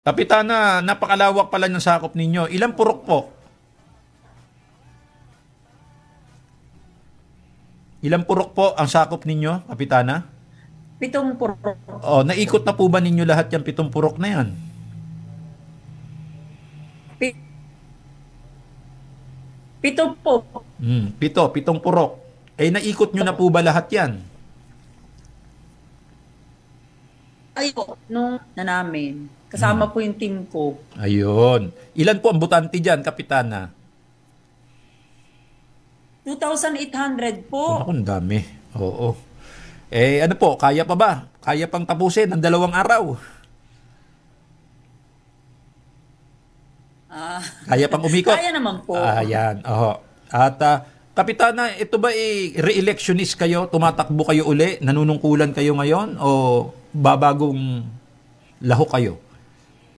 Kapitana, napakalawak pala ng sakop ninyo. Ilang purok po? Ilang purok po ang sakop ninyo, Kapitana? 7 purok. Oh, naikot na po ba ninyo lahat yung 7 purok na yan? Pi- 7 po. 7 purok. Eh, naikot nyo na po ba lahat yan? Ay po, nung na namin. Kasama po yung team ko. Ayun. Ilan po ang butante dyan, Kapitana? 2,800 po. Ako, ang dami. Oo. Eh, ano po, kaya pa ba? Kaya pang tapusin ng 2 araw? Kaya pang umikot? Kaya naman po. Ayan. Oho. At, Kapitana, ito ba re-electionist kayo? Tumatakbo kayo uli? Nanunungkulan kayo ngayon? O babagong laho kayo?